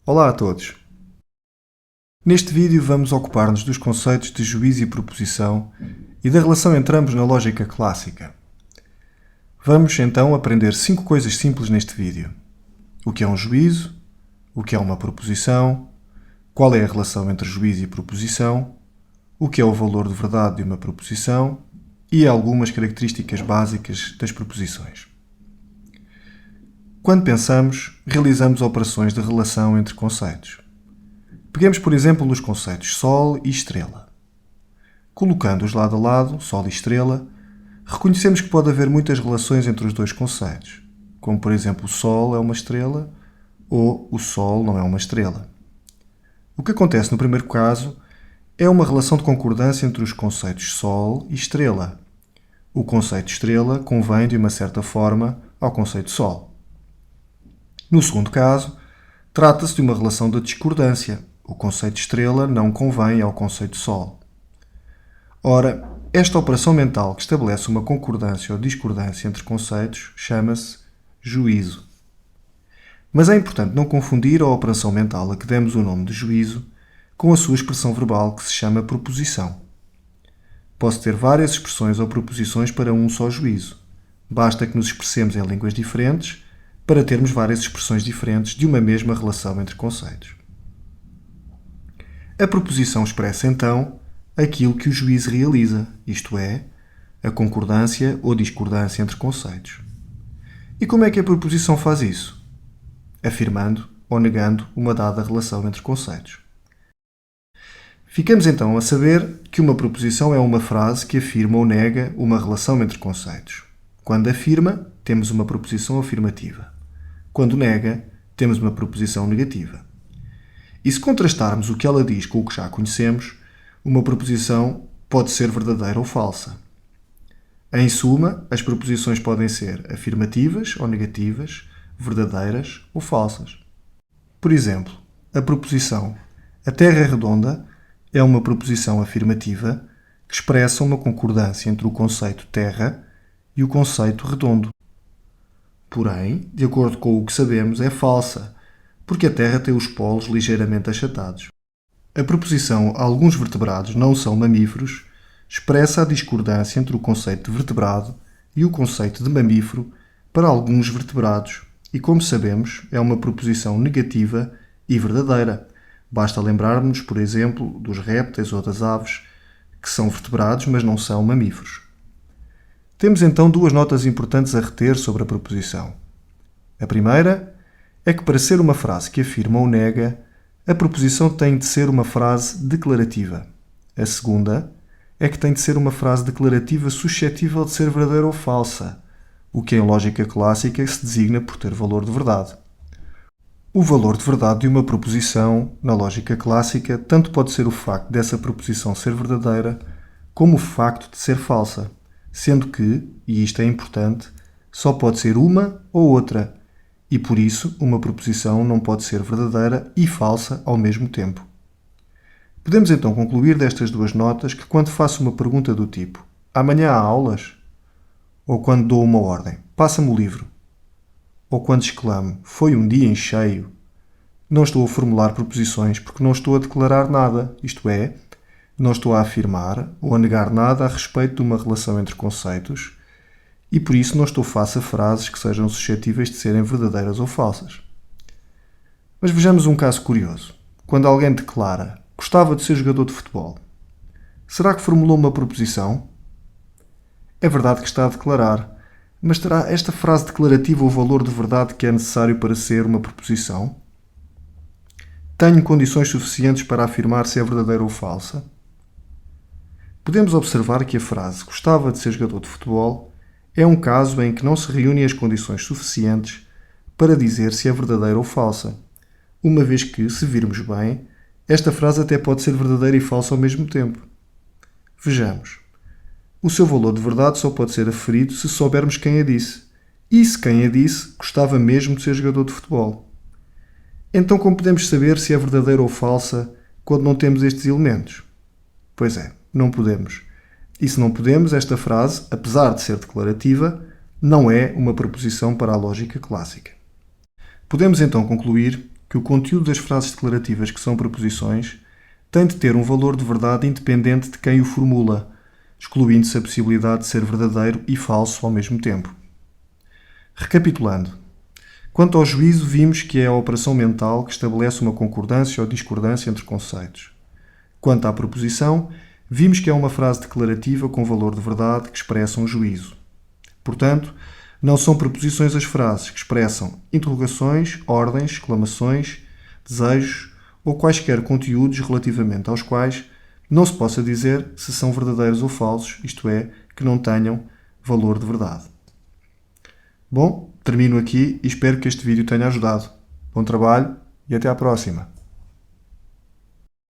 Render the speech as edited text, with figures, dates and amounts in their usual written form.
Olá a todos! Neste vídeo vamos ocupar-nos dos conceitos de juízo e proposição e da relação entre ambos na lógica clássica. Vamos então aprender 5 coisas simples neste vídeo. O que é um juízo, o que é uma proposição, qual é a relação entre juízo e proposição, o que é o valor de verdade de uma proposição e algumas características básicas das proposições. Quando pensamos, realizamos operações de relação entre conceitos. Peguemos, por exemplo, nos conceitos Sol e Estrela. Colocando-os lado a lado, Sol e Estrela, reconhecemos que pode haver muitas relações entre os dois conceitos, como, por exemplo, o Sol é uma estrela ou o Sol não é uma estrela. O que acontece no primeiro caso é uma relação de concordância entre os conceitos Sol e Estrela. O conceito Estrela convém, de uma certa forma, ao conceito Sol. No segundo caso, trata-se de uma relação de discordância. O conceito estrela não convém ao conceito Sol. Ora, esta operação mental que estabelece uma concordância ou discordância entre conceitos chama-se juízo. Mas é importante não confundir a operação mental a que demos o nome de juízo com a sua expressão verbal que se chama proposição. Posso ter várias expressões ou proposições para um só juízo. Basta que nos expressemos em línguas diferentes para termos várias expressões diferentes de uma mesma relação entre conceitos. A proposição expressa, então, aquilo que o juízo realiza, isto é, a concordância ou discordância entre conceitos. E como é que a proposição faz isso? Afirmando ou negando uma dada relação entre conceitos. Ficamos então a saber que uma proposição é uma frase que afirma ou nega uma relação entre conceitos. Quando afirma, temos uma proposição afirmativa. Quando nega, temos uma proposição negativa. E se contrastarmos o que ela diz com o que já conhecemos, uma proposição pode ser verdadeira ou falsa. Em suma, as proposições podem ser afirmativas ou negativas, verdadeiras ou falsas. Por exemplo, a proposição "a Terra é redonda" é uma proposição afirmativa que expressa uma concordância entre o conceito terra e o conceito redondo. Porém, de acordo com o que sabemos, é falsa, porque a Terra tem os polos ligeiramente achatados. A proposição "alguns vertebrados não são mamíferos" expressa a discordância entre o conceito de vertebrado e o conceito de mamífero para alguns vertebrados e, como sabemos, é uma proposição negativa e verdadeira. Basta lembrarmos, por exemplo, dos répteis ou das aves, que são vertebrados, mas não são mamíferos. Temos então 2 notas importantes a reter sobre a proposição. A primeira é que, para ser uma frase que afirma ou nega, a proposição tem de ser uma frase declarativa. A segunda é que tem de ser uma frase declarativa suscetível de ser verdadeira ou falsa, o que em lógica clássica se designa por ter valor de verdade. O valor de verdade de uma proposição, na lógica clássica, tanto pode ser o facto dessa proposição ser verdadeira, como o facto de ser falsa, sendo que, e isto é importante, só pode ser uma ou outra, e por isso uma proposição não pode ser verdadeira e falsa ao mesmo tempo. Podemos então concluir destas 2 notas que quando faço uma pergunta do tipo "amanhã há aulas?" ou quando dou uma ordem "passa-me o livro?" ou quando exclamo "foi um dia em cheio", não estou a formular proposições porque não estou a declarar nada, isto é, não estou a afirmar ou a negar nada a respeito de uma relação entre conceitos e por isso não estou face a frases que sejam suscetíveis de serem verdadeiras ou falsas. Mas vejamos um caso curioso. Quando alguém declara "gostava de ser jogador de futebol", será que formulou uma proposição? É verdade que está a declarar, mas terá esta frase declarativa o valor de verdade que é necessário para ser uma proposição? Tenho condições suficientes para afirmar se é verdadeira ou falsa? Podemos observar que a frase "gostava de ser jogador de futebol" é um caso em que não se reúnem as condições suficientes para dizer se é verdadeira ou falsa, uma vez que, se virmos bem, esta frase até pode ser verdadeira e falsa ao mesmo tempo. Vejamos. O seu valor de verdade só pode ser aferido se soubermos quem a disse, e se quem a disse gostava mesmo de ser jogador de futebol. Então, como podemos saber se é verdadeira ou falsa quando não temos estes elementos? Pois é, não podemos. E se não podemos, esta frase, apesar de ser declarativa, não é uma proposição para a lógica clássica. Podemos então concluir que o conteúdo das frases declarativas que são proposições tem de ter um valor de verdade independente de quem o formula, excluindo-se a possibilidade de ser verdadeiro e falso ao mesmo tempo. Recapitulando. Quanto ao juízo, vimos que é a operação mental que estabelece uma concordância ou discordância entre conceitos. Quanto à proposição, vimos que é uma frase declarativa com valor de verdade que expressa um juízo. Portanto, não são proposições as frases que expressam interrogações, ordens, exclamações, desejos ou quaisquer conteúdos relativamente aos quais não se possa dizer se são verdadeiros ou falsos, isto é, que não tenham valor de verdade. Bom, termino aqui e espero que este vídeo tenha ajudado. Bom trabalho e até à próxima!